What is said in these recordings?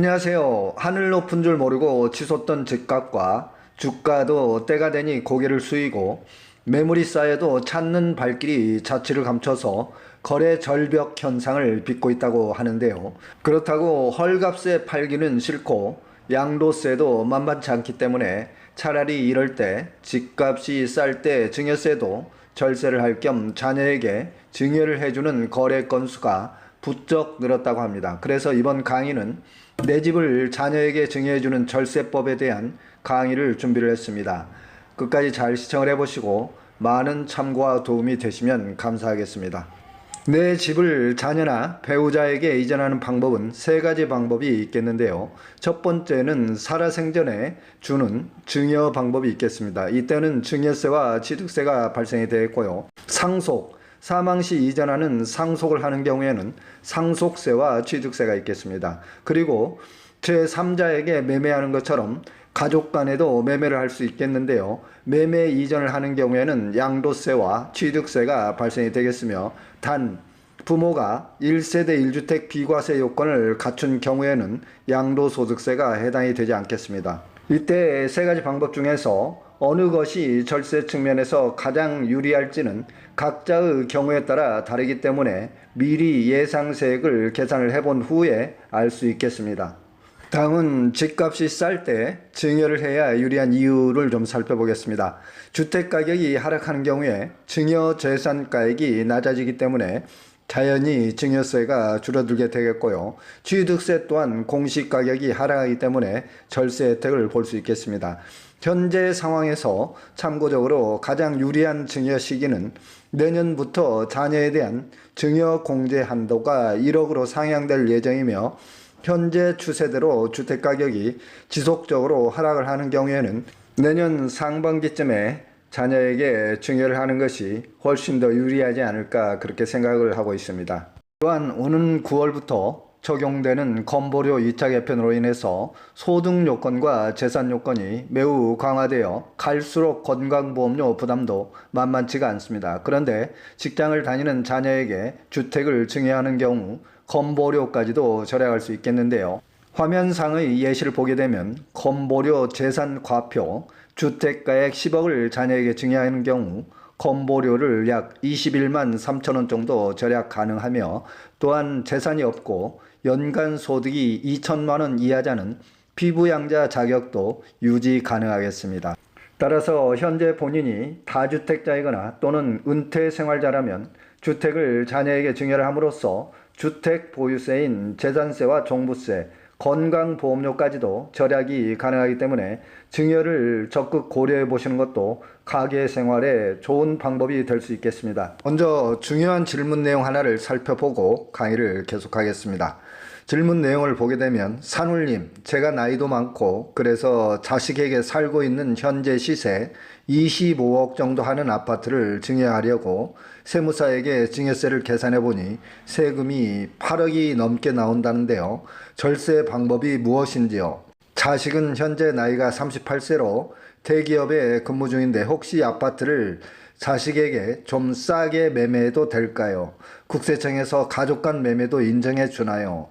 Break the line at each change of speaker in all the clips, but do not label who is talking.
안녕하세요. 하늘 높은 줄 모르고 치솟던 집값과 주가도 때가 되니 고개를 숙이고 매물이 쌓여도 찾는 발길이 자취를 감춰서 거래 절벽 현상을 빚고 있다고 하는데요. 그렇다고 헐값에 팔기는 싫고 양도세도 만만치 않기 때문에 차라리 이럴 때 집값이 쌀 때 증여세도 절세를 할 겸 자녀에게 증여를 해주는 거래 건수가 부쩍 늘었다고 합니다. 그래서 이번 강의는 내 집을 자녀에게 증여해주는 절세법에 대한 강의를 준비를 했습니다. 끝까지 잘 시청을 해보시고 많은 참고와 도움이 되시면 감사하겠습니다. 내 집을 자녀나 배우자에게 이전하는 방법은 세 가지 방법이 있겠는데요. 첫 번째는 살아생전에 주는 증여 방법이 있겠습니다. 이때는 증여세와 취득세가 발생이 되겠고요. 상속, 사망 시 이전하는 상속을 하는 경우에는 상속세와 취득세가 있겠습니다. 그리고 제3자에게 매매하는 것처럼 가족 간에도 매매를 할 수 있겠는데요. 매매 이전을 하는 경우에는 양도세와 취득세가 발생이 되겠으며, 단 부모가 1세대 1주택 비과세 요건을 갖춘 경우에는 양도소득세가 해당이 되지 않겠습니다. 이때 세 가지 방법 중에서 어느 것이 절세 측면에서 가장 유리할지는 각자의 경우에 따라 다르기 때문에 미리 예상세액을 계산을 해본 후에 알 수 있겠습니다. 다음은 집값이 쌀 때 증여를 해야 유리한 이유를 좀 살펴보겠습니다. 주택가격이 하락하는 경우에 증여재산가액이 낮아지기 때문에 자연히 증여세가 줄어들게 되겠고요. 취득세 또한 공시가격이 하락하기 때문에 절세 혜택을 볼 수 있겠습니다. 현재 상황에서 참고적으로 가장 유리한 증여 시기는 내년부터 자녀에 대한 증여 공제 한도가 1억으로 상향될 예정이며, 현재 추세대로 주택가격이 지속적으로 하락을 하는 경우에는 내년 상반기쯤에 자녀에게 증여를 하는 것이 훨씬 더 유리하지 않을까 그렇게 생각을 하고 있습니다. 또한 오는 9월부터 적용되는 건보료 2차 개편으로 인해서 소득 요건과 재산 요건이 매우 강화되어 갈수록 건강보험료 부담도 만만치가 않습니다. 그런데 직장을 다니는 자녀에게 주택을 증여하는 경우 건보료까지도 절약할 수 있겠는데요. 화면상의 예시를 보게 되면 건보료 재산 과표, 주택가액 10억을 자녀에게 증여하는 경우 건보료를 약 21만 3천원 정도 절약 가능하며, 또한 재산이 없고 연간 소득이 2천만원 이하자는 피부양자 자격도 유지 가능하겠습니다. 따라서 현재 본인이 다주택자이거나 또는 은퇴생활자라면 주택을 자녀에게 증여를 함으로써 주택 보유세인 재산세와 종부세, 건강보험료까지도 절약이 가능하기 때문에 증여를 적극 고려해 보시는 것도 가계 생활에 좋은 방법이 될 수 있겠습니다. 먼저 중요한 질문 내용 하나를 살펴보고 강의를 계속하겠습니다. 질문 내용을 보게 되면, 산울님, 제가 나이도 많고 그래서 자식에게 살고 있는 현재 시세 25억 정도 하는 아파트를 증여하려고 세무사에게 증여세를 계산해 보니 세금이 8억이 넘게 나온다는데요. 절세 방법이 무엇인지요? 자식은 현재 나이가 38세로 대기업에 근무 중인데 혹시 아파트를 자식에게 좀 싸게 매매해도 될까요? 국세청에서 가족 간 매매도 인정해 주나요?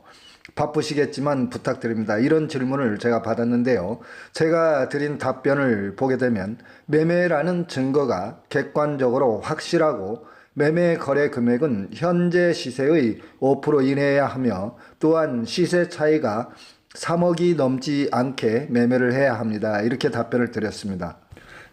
바쁘시겠지만 부탁드립니다. 이런 질문을 제가 받았는데요. 제가 드린 답변을 보게 되면 매매라는 증거가 객관적으로 확실하고 매매 거래 금액은 현재 시세의 5% 이내여야 하며, 또한 시세 차이가 3억이 넘지 않게 매매를 해야 합니다. 이렇게 답변을 드렸습니다.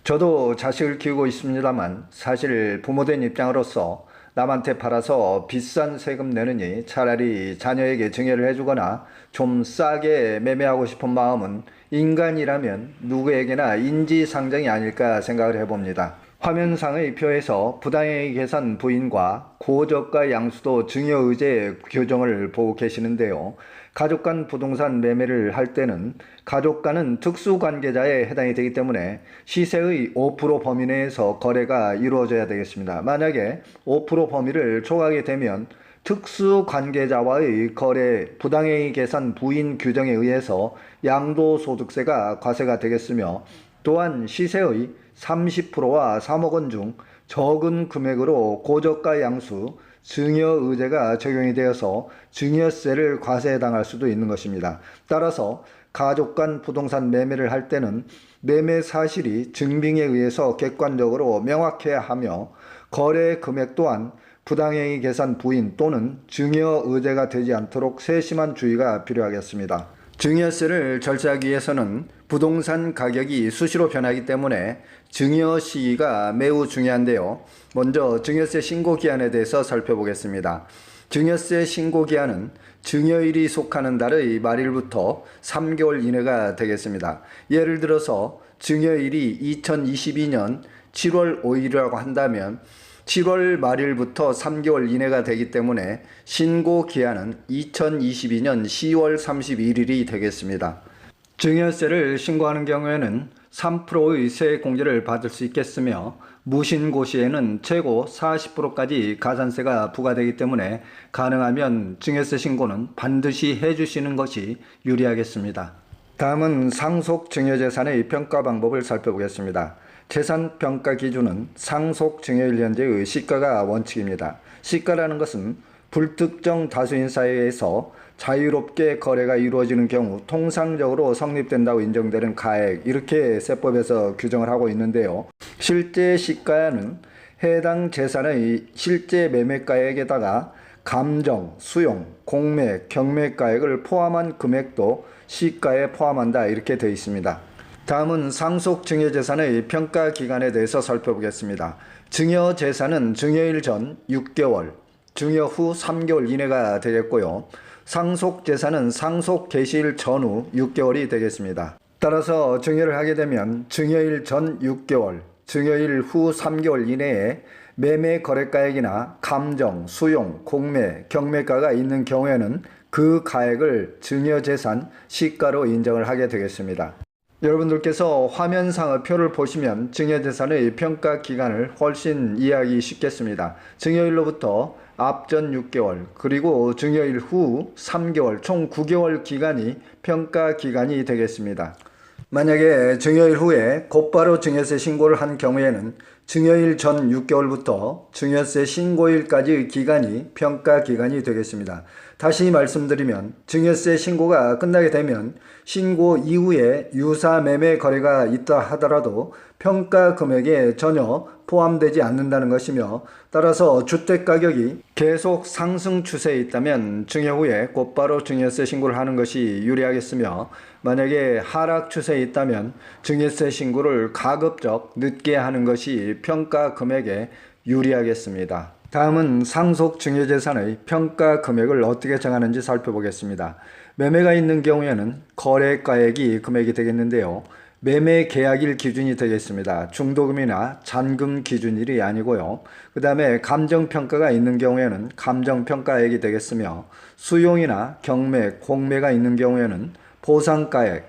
저도 자식을 키우고 있습니다만 사실 부모된 입장으로서 남한테 팔아서 비싼 세금 내느니 차라리 자녀에게 증여를 해주거나 좀 싸게 매매하고 싶은 마음은 인간이라면 누구에게나 인지상정이 아닐까 생각을 해봅니다. 화면상의 표에서 부당행위 계산 부인과 고저가 양수도 증여의제 규정을 보고 계시는데요. 가족 간 부동산 매매를 할 때는 가족 간은 특수관계자에 해당이 되기 때문에 시세의 5% 범위 내에서 거래가 이루어져야 되겠습니다. 만약에 5% 범위를 초과하게 되면 특수관계자와의 거래 부당행위 계산 부인 규정에 의해서 양도소득세가 과세가 되겠으며, 또한 시세의 30%와 3억 원 중 적은 금액으로 고저가 양수, 증여의제가 적용이 되어서 증여세를 과세당할 수도 있는 것입니다. 따라서 가족 간 부동산 매매를 할 때는 매매 사실이 증빙에 의해서 객관적으로 명확해야 하며 거래 금액 또한 부당행위 계산 부인 또는 증여의제가 되지 않도록 세심한 주의가 필요하겠습니다. 증여세를 절세하기 위해서는 부동산 가격이 수시로 변하기 때문에 증여 시기가 매우 중요한데요. 먼저 증여세 신고 기한에 대해서 살펴보겠습니다. 증여세 신고 기한은 증여일이 속하는 달의 말일부터 3개월 이내가 되겠습니다. 예를 들어서 증여일이 2022년 7월 5일이라고 한다면 7월 말일부터 3개월 이내가 되기 때문에 신고 기한은 2022년 10월 31일이 되겠습니다. 증여세를 신고하는 경우에는 3%의 세액 공제를 받을 수 있겠으며 무신고 시에는 최고 40%까지 가산세가 부과되기 때문에 가능하면 증여세 신고는 반드시 해주시는 것이 유리하겠습니다. 다음은 상속 증여재산의 평가 방법을 살펴보겠습니다. 재산 평가 기준은 상속 증여일 현재의 시가가 원칙입니다. 시가라는 것은 불특정 다수인 사회에서 자유롭게 거래가 이루어지는 경우 통상적으로 성립된다고 인정되는 가액, 이렇게 세법에서 규정을 하고 있는데요. 실제 시가는 해당 재산의 실제 매매가액에다가 감정, 수용, 공매, 경매가액을 포함한 금액도 시가에 포함한다, 이렇게 되어 있습니다. 다음은 상속증여재산의 평가기간에 대해서 살펴보겠습니다. 증여재산은 증여일 전 6개월, 증여 후 3개월 이내가 되겠고요. 상속재산은 상속 개시일 전후 6개월이 되겠습니다. 따라서 증여를 하게 되면 증여일 전 6개월, 증여일 후 3개월 이내에 매매 거래가액이나 감정, 수용, 공매, 경매가가 있는 경우에는 그 가액을 증여재산 시가로 인정을 하게 되겠습니다. 여러분들께서 화면상의 표를 보시면 증여재산의 평가 기간을 훨씬 이해하기 쉽겠습니다. 증여일로부터 앞전 6개월 그리고 증여일 후 3개월 총 9개월 기간이 평가 기간이 되겠습니다. 만약에 증여일 후에 곧바로 증여세 신고를 한 경우에는 증여일 전 6개월부터 증여세 신고일까지의 기간이 평가 기간이 되겠습니다. 다시 말씀드리면 증여세 신고가 끝나게 되면 신고 이후에 유사 매매 거래가 있다 하더라도 평가 금액에 전혀 포함되지 않는다는 것이며, 따라서 주택가격이 계속 상승 추세에 있다면 증여 후에 곧바로 증여세 신고를 하는 것이 유리하겠으며, 만약에 하락 추세에 있다면 증여세 신고를 가급적 늦게 하는 것이 평가 금액에 유리하겠습니다. 다음은 상속 증여재산의 평가 금액을 어떻게 정하는지 살펴보겠습니다. 매매가 있는 경우에는 거래가액이 금액이 되겠는데요. 매매 계약일 기준이 되겠습니다. 중도금이나 잔금 기준일이 아니고요. 그 다음에 감정평가가 있는 경우에는 감정평가액이 되겠으며, 수용이나 경매, 공매가 있는 경우에는 보상가액,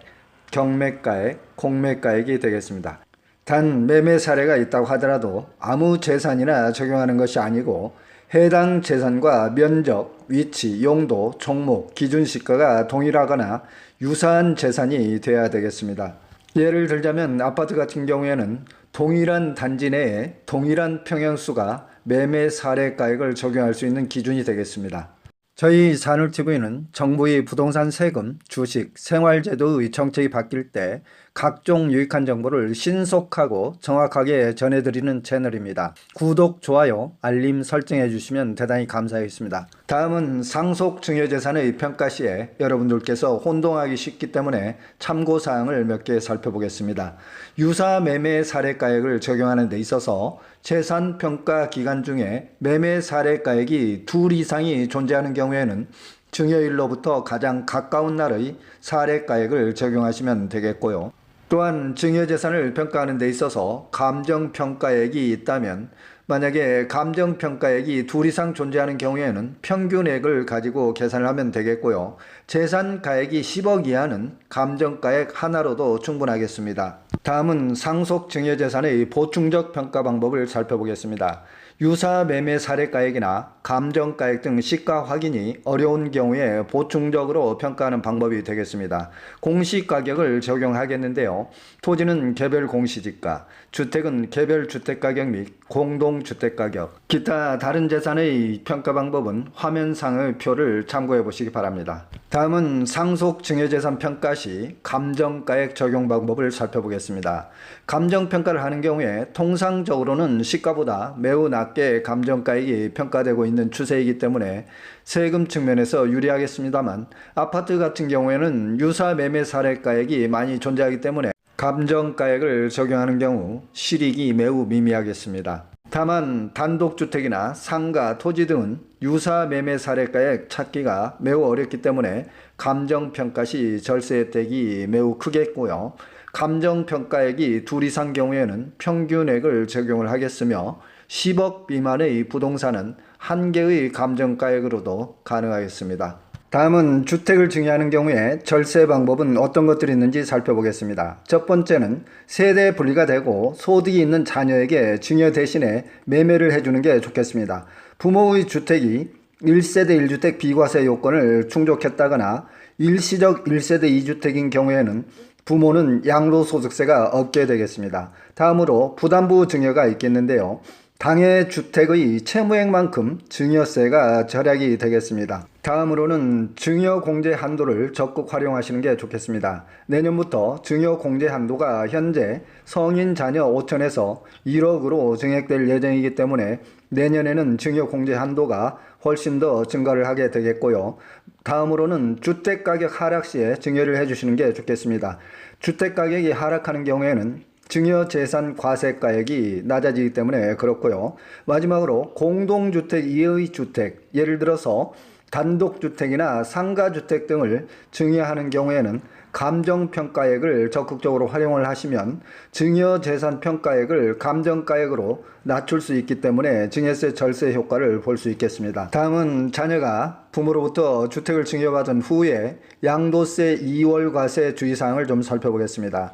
경매가액, 공매가액이 되겠습니다. 단 매매 사례가 있다고 하더라도 아무 재산이나 적용하는 것이 아니고 해당 재산과 면적, 위치, 용도, 종목, 기준시가가 동일하거나 유사한 재산이 되어야 되겠습니다. 예를 들자면 아파트 같은 경우에는 동일한 단지 내에 동일한 평형수가 매매 사례가액을 적용할 수 있는 기준이 되겠습니다. 저희 산울TV는 정부의 부동산 세금, 주식, 생활제도의 정책이 바뀔 때 각종 유익한 정보를 신속하고 정확하게 전해드리는 채널입니다. 구독, 좋아요, 알림 설정해 주시면 대단히 감사하겠습니다. 다음은 상속증여재산의 평가 시에 여러분들께서 혼동하기 쉽기 때문에 참고사항을 몇 개 살펴보겠습니다. 유사 매매 사례가액을 적용하는 데 있어서 재산평가 기간 중에 매매 사례가액이 둘 이상이 존재하는 경우에는 증여일로부터 가장 가까운 날의 사례가액을 적용하시면 되겠고요. 또한 증여재산을 평가하는 데 있어서 감정평가액이 있다면, 만약에 감정평가액이 둘 이상 존재하는 경우에는 평균액을 가지고 계산을 하면 되겠고요. 재산가액이 10억 이하는 감정가액 하나로도 충분하겠습니다. 다음은 상속증여재산의 보충적 평가 방법을 살펴보겠습니다. 유사 매매 사례가액이나 감정가액 등 시가 확인이 어려운 경우에 보충적으로 평가하는 방법이 되겠습니다. 공시가격을 적용하겠는데요. 토지는 개별 공시지가, 주택은 개별 주택가격 및 공동주택가격, 기타 다른 재산의 평가 방법은 화면상의 표를 참고해 보시기 바랍니다. 다음은 상속증여재산 평가 시 감정가액 적용 방법을 살펴보겠습니다. 감정평가를 하는 경우에 통상적으로는 시가보다 매우 낮게 감정가액이 평가되고 있는 추세이기 때문에 세금 측면에서 유리하겠습니다만, 아파트 같은 경우에는 유사 매매 사례가액이 많이 존재하기 때문에 감정가액을 적용하는 경우 실익이 매우 미미하겠습니다. 다만 단독주택이나 상가, 토지 등은 유사 매매 사례가액 찾기가 매우 어렵기 때문에 감정평가 시 절세 혜택이 매우 크겠고요. 감정평가액이 둘 이상 경우에는 평균액을 적용을 하겠으며 10억 미만의 부동산은 한 개의 감정가액으로도 가능하겠습니다. 다음은 주택을 증여하는 경우에 절세 방법은 어떤 것들이 있는지 살펴보겠습니다. 첫 번째는 세대 분리가 되고 소득이 있는 자녀에게 증여 대신에 매매를 해주는 게 좋겠습니다. 부모의 주택이 1세대 1주택 비과세 요건을 충족했다거나 일시적 1세대 2주택인 경우에는 부모는 양도소득세가 없게 되겠습니다. 다음으로 부담부 증여가 있겠는데요. 당해 주택의 채무액만큼 증여세가 절약이 되겠습니다. 다음으로는 증여 공제 한도를 적극 활용하시는 게 좋겠습니다. 내년부터 증여 공제 한도가 현재 성인 자녀 5천에서 1억으로 증액될 예정이기 때문에 내년에는 증여 공제 한도가 훨씬 더 증가를 하게 되겠고요. 다음으로는 주택가격 하락 시에 증여를 해주시는 게 좋겠습니다. 주택가격이 하락하는 경우에는 증여재산 과세가액이 낮아지기 때문에 그렇고요. 마지막으로 공동주택 이의 주택, 예를 들어서 단독주택이나 상가주택 등을 증여하는 경우에는 감정평가액을 적극적으로 활용을 하시면 증여재산평가액을 감정가액으로 낮출 수 있기 때문에 증여세 절세 효과를 볼 수 있겠습니다. 다음은 자녀가 부모로부터 주택을 증여받은 후에 양도세 2월 과세 주의사항을 좀 살펴보겠습니다.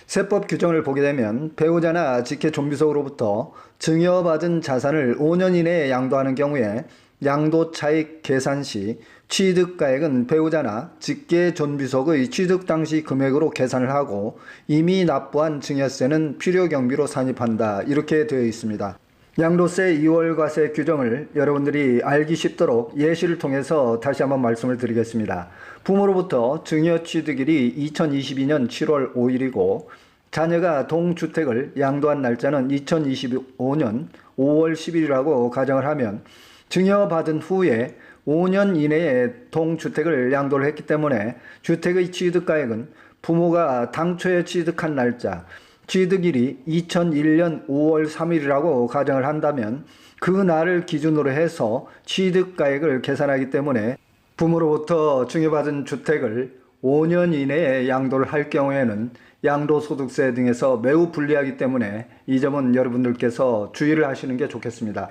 세법 규정을 보게 되면 배우자나 직계 존비속으로부터 증여받은 자산을 5년 이내에 양도하는 경우에 양도차익 계산 시 취득가액은 배우자나 직계 존비속의 취득 당시 금액으로 계산을 하고 이미 납부한 증여세는 필요경비로 산입한다, 이렇게 되어 있습니다. 양도세 2월 과세 규정을 여러분들이 알기 쉽도록 예시를 통해서 다시 한번 말씀을 드리겠습니다. 부모로부터 증여 취득일이 2022년 7월 5일이고 자녀가 동주택을 양도한 날짜는 2025년 5월 10일이라고 가정을 하면 증여받은 후에 5년 이내에 동주택을 양도를 했기 때문에 주택의 취득가액은 부모가 당초에 취득한 날짜, 취득일이 2001년 5월 3일이라고 가정을 한다면 그 날을 기준으로 해서 취득가액을 계산하기 때문에 부모로부터 증여받은 주택을 5년 이내에 양도를 할 경우에는 양도소득세 등에서 매우 불리하기 때문에 이 점은 여러분들께서 주의를 하시는 게 좋겠습니다.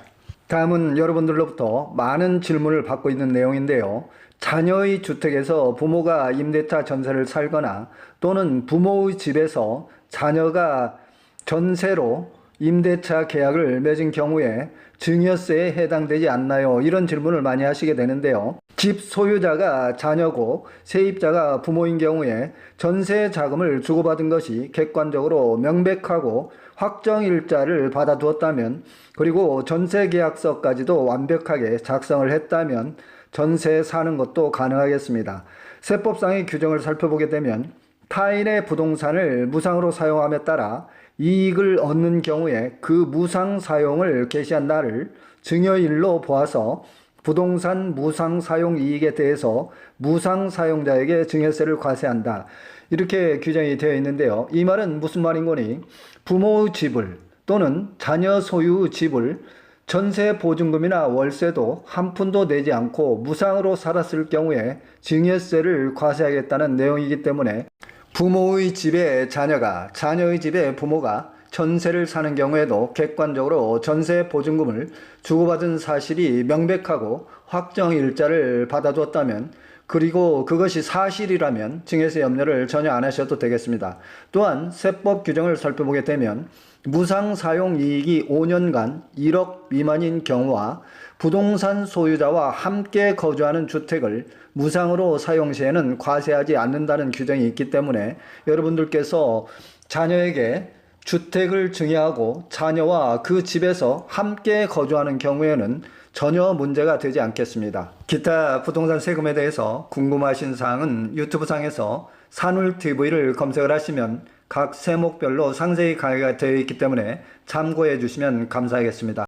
다음은 여러분들로부터 많은 질문을 받고 있는 내용인데요. 자녀의 주택에서 부모가 임대차 전세를 살거나 또는 부모의 집에서 자녀가 전세로 임대차 계약을 맺은 경우에 증여세에 해당되지 않나요? 이런 질문을 많이 하시게 되는데요. 집 소유자가 자녀고 세입자가 부모인 경우에 전세 자금을 주고받은 것이 객관적으로 명백하고 확정일자를 받아두었다면, 그리고 전세계약서까지도 완벽하게 작성을 했다면 전세 사는 것도 가능하겠습니다. 세법상의 규정을 살펴보게 되면 타인의 부동산을 무상으로 사용함에 따라 이익을 얻는 경우에 그 무상 사용을 개시한 날을 증여일로 보아서 부동산 무상 사용 이익에 대해서 무상 사용자에게 증여세를 과세한다, 이렇게 규정이 되어 있는데요. 이 말은 무슨 말인 거니? 부모의 집을 또는 자녀 소유 집을 전세 보증금이나 월세도 한 푼도 내지 않고 무상으로 살았을 경우에 증여세를 과세하겠다는 내용이기 때문에 부모의 집에 자녀가, 자녀의 집에 부모가 전세를 사는 경우에도 객관적으로 전세 보증금을 주고받은 사실이 명백하고 확정일자를 받아두었다면 그리고 그것이 사실이라면 증여세 염려를 전혀 안 하셔도 되겠습니다. 또한 세법 규정을 살펴보게 되면 무상 사용 이익이 5년간 1억 미만인 경우와 부동산 소유자와 함께 거주하는 주택을 무상으로 사용 시에는 과세하지 않는다는 규정이 있기 때문에 여러분들께서 자녀에게 주택을 증여하고 자녀와 그 집에서 함께 거주하는 경우에는 전혀 문제가 되지 않겠습니다. 기타 부동산 세금에 대해서 궁금하신 사항은 유튜브 상에서 산울TV를 검색을 하시면 각 세목별로 상세히 강의가 되어 있기 때문에 참고해 주시면 감사하겠습니다.